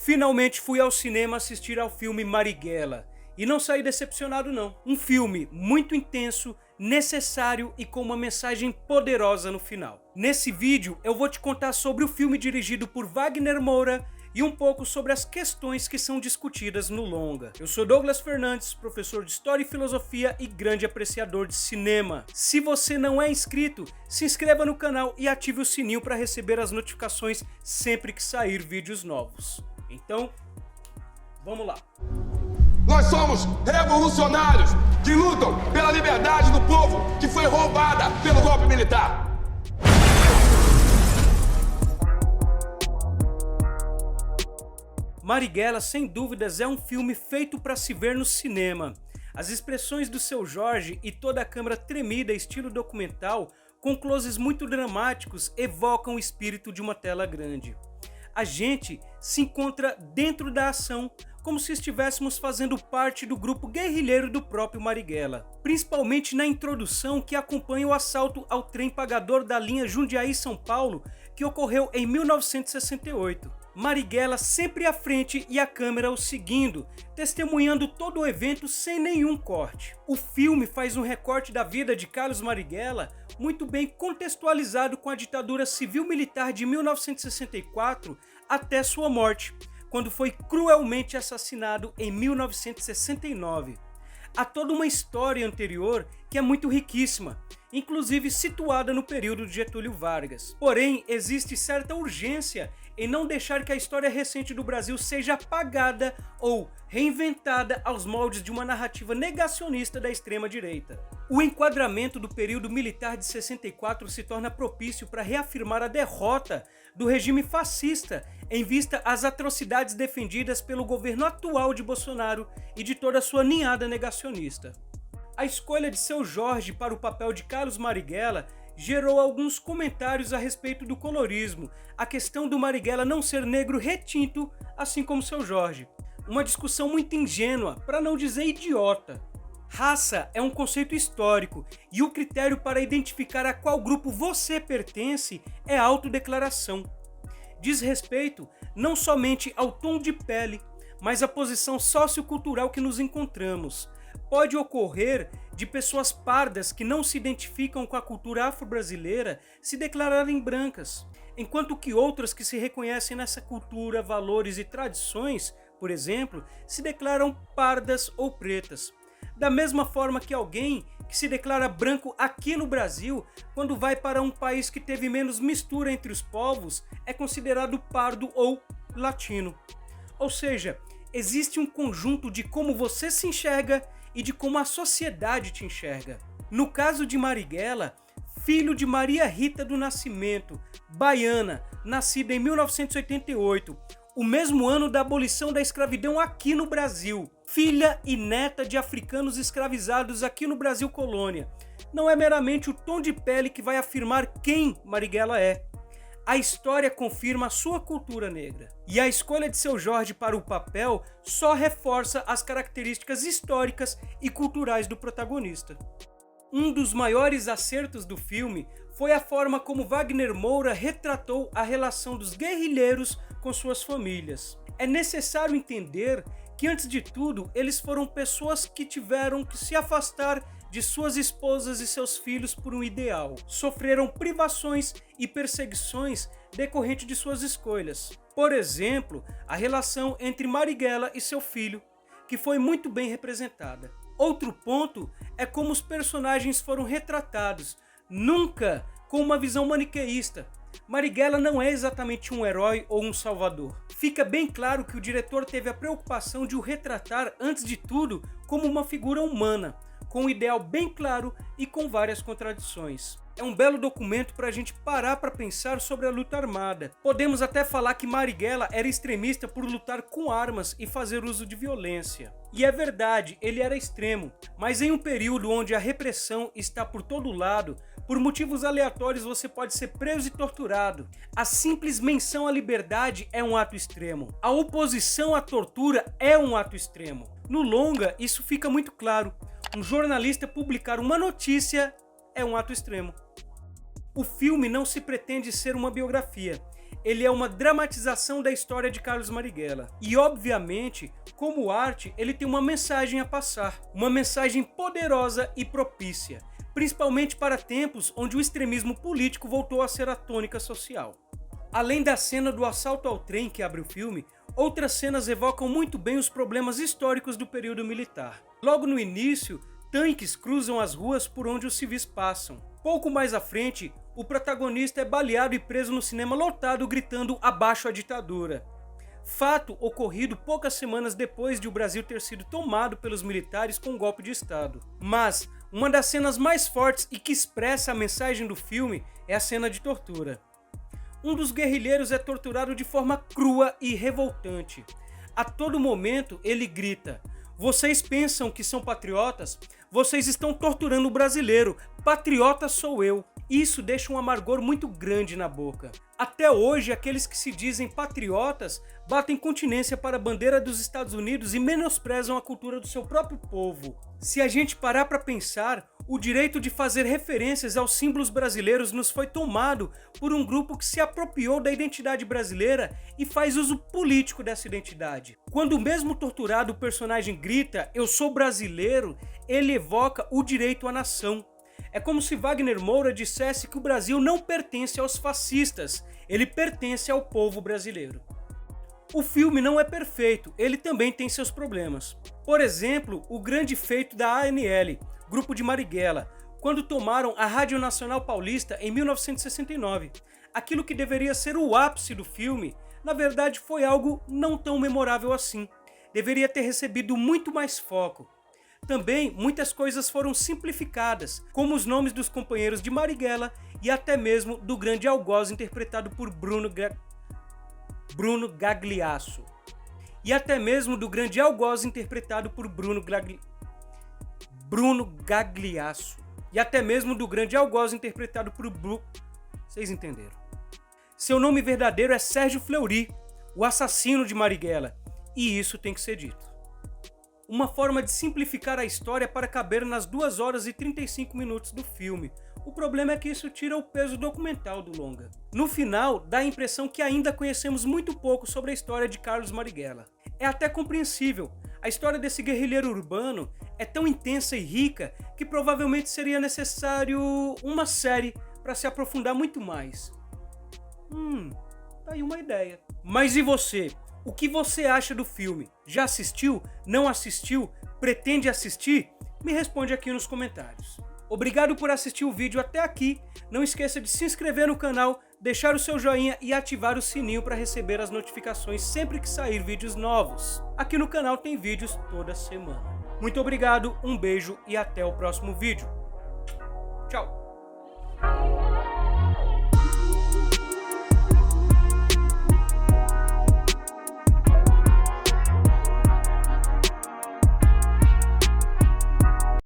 Finalmente fui ao cinema assistir ao filme Marighella e não saí decepcionado não. Um filme muito intenso, necessário e com uma mensagem poderosa no final. Nesse vídeo eu vou te contar sobre o filme dirigido por Wagner Moura e um pouco sobre as questões que são discutidas no longa. Eu sou Douglas Fernandes, professor de História e Filosofia e grande apreciador de cinema. Se você não é inscrito, se inscreva no canal e ative o sininho para receber as notificações sempre que sair vídeos novos. Então, vamos lá. Nós somos revolucionários que lutam pela liberdade do povo que foi roubada pelo golpe militar. Marighella, sem dúvidas, é um filme feito para se ver no cinema. As expressões do Seu Jorge e toda a câmera tremida, estilo documental, com closes muito dramáticos, evocam o espírito de uma tela grande. A gente se encontra dentro da ação, como se estivéssemos fazendo parte do grupo guerrilheiro do próprio Marighella. Principalmente na introdução que acompanha o assalto ao trem pagador da linha Jundiaí-São Paulo, que ocorreu em 1968. Marighella sempre à frente e a câmera o seguindo, testemunhando todo o evento sem nenhum corte. O filme faz um recorte da vida de Carlos Marighella muito bem contextualizado com a ditadura civil-militar de 1964 até sua morte, quando foi cruelmente assassinado em 1969. Há toda uma história anterior que é muito riquíssima, inclusive situada no período de Getúlio Vargas. Porém, existe certa urgência em não deixar que a história recente do Brasil seja apagada ou reinventada aos moldes de uma narrativa negacionista da extrema-direita. O enquadramento do período militar de 64 se torna propício para reafirmar a derrota do regime fascista em vista às atrocidades defendidas pelo governo atual de Bolsonaro e de toda a sua ninhada negacionista. A escolha de Seu Jorge para o papel de Carlos Marighella gerou alguns comentários a respeito do colorismo, a questão do Marighella não ser negro retinto, assim como Seu Jorge. Uma discussão muito ingênua, para não dizer idiota. Raça é um conceito histórico e o critério para identificar a qual grupo você pertence é a autodeclaração. Diz respeito não somente ao tom de pele, mas à posição sociocultural que nos encontramos. Pode ocorrer de pessoas pardas que não se identificam com a cultura afro-brasileira se declararem brancas, enquanto que outras que se reconhecem nessa cultura, valores e tradições, por exemplo, se declaram pardas ou pretas. Da mesma forma que alguém que se declara branco aqui no Brasil, quando vai para um país que teve menos mistura entre os povos, é considerado pardo ou latino. Ou seja, existe um conjunto de como você se enxerga e de como a sociedade te enxerga. No caso de Marighella, filho de Maria Rita do Nascimento, baiana, nascida em 1988, o mesmo ano da abolição da escravidão aqui no Brasil, filha e neta de africanos escravizados aqui no Brasil colônia. Não é meramente o tom de pele que vai afirmar quem Marighella é. A história confirma a sua cultura negra. E a escolha de Seu Jorge para o papel só reforça as características históricas e culturais do protagonista. Um dos maiores acertos do filme foi a forma como Wagner Moura retratou a relação dos guerrilheiros com suas famílias. É necessário entender que, antes de tudo, eles foram pessoas que tiveram que se afastar de suas esposas e seus filhos por um ideal. Sofreram privações e perseguições decorrente de suas escolhas. Por exemplo, a relação entre Marighella e seu filho, que foi muito bem representada. Outro ponto é como os personagens foram retratados, nunca com uma visão maniqueísta. Marighella não é exatamente um herói ou um salvador. Fica bem claro que o diretor teve a preocupação de o retratar, antes de tudo, como uma figura humana, com um ideal bem claro e com várias contradições. É um belo documento para a gente parar para pensar sobre a luta armada. Podemos até falar que Marighella era extremista por lutar com armas e fazer uso de violência. E é verdade, ele era extremo, mas em um período onde a repressão está por todo lado, por motivos aleatórios você pode ser preso e torturado. A simples menção à liberdade é um ato extremo. A oposição à tortura é um ato extremo. No longa, isso fica muito claro. Um jornalista publicar uma notícia é um ato extremo. O filme não se pretende ser uma biografia. ele é uma dramatização da história de Carlos Marighella. E obviamente, como arte, ele tem uma mensagem a passar, uma mensagem poderosa e propícia, principalmente para tempos onde o extremismo político voltou a ser a tônica social. Além da cena do assalto ao trem que abre o filme, outras cenas evocam muito bem os problemas históricos do período militar. Logo no início, tanques cruzam as ruas por onde os civis passam. Pouco mais à frente, o protagonista é baleado e preso no cinema lotado gritando "Abaixo a ditadura". Fato ocorrido poucas semanas depois de o Brasil ter sido tomado pelos militares com um golpe de estado. Mas uma das cenas mais fortes e que expressa a mensagem do filme é a cena de tortura. Um dos guerrilheiros é torturado de forma crua e revoltante. A todo momento ele grita: "Vocês pensam que são patriotas? Vocês estão torturando o brasileiro. Patriota sou eu." Isso deixa um amargor muito grande na boca. Até hoje, aqueles que se dizem patriotas batem continência para a bandeira dos Estados Unidos e menosprezam a cultura do seu próprio povo. Se a gente parar para pensar, o direito de fazer referências aos símbolos brasileiros nos foi tomado por um grupo que se apropriou da identidade brasileira e faz uso político dessa identidade. Quando o mesmo torturado personagem grita "Eu sou brasileiro", ele evoca o direito à nação. É como se Wagner Moura dissesse que o Brasil não pertence aos fascistas, ele pertence ao povo brasileiro. O filme não é perfeito, ele também tem seus problemas. Por exemplo, o grande feito da ANL, Grupo de Marighella, quando tomaram a Rádio Nacional Paulista em 1969. Aquilo que deveria ser o ápice do filme, na verdade foi algo não tão memorável assim. Deveria ter recebido muito mais foco. Também, muitas coisas foram simplificadas, como os nomes dos companheiros de Marighella e até mesmo do grande algoz interpretado por Bruno Gagliasso. E até mesmo do grande algoz interpretado por Bruno Gagliasso. E até mesmo do grande algoz interpretado por Vocês entenderam. Seu nome verdadeiro é Sérgio Fleury, o assassino de Marighella. E isso tem que ser dito. Uma forma de simplificar a história para caber nas 2 horas e 35 minutos do filme. O problema é que isso tira o peso documental do longa. No final, dá a impressão que ainda conhecemos muito pouco sobre a história de Carlos Marighella. É até compreensível. A história desse guerrilheiro urbano é tão intensa e rica que provavelmente seria necessário uma série para se aprofundar muito mais. Tá aí uma ideia. Mas e você? O que você acha do filme? Já assistiu? Não assistiu? Pretende assistir? Me responde aqui nos comentários. Obrigado por assistir o vídeo até aqui. Não esqueça de se inscrever no canal, deixar o seu joinha e ativar o sininho para receber as notificações sempre que sair vídeos novos. Aqui no canal tem vídeos toda semana. Muito obrigado, um beijo e até o próximo vídeo. Tchau!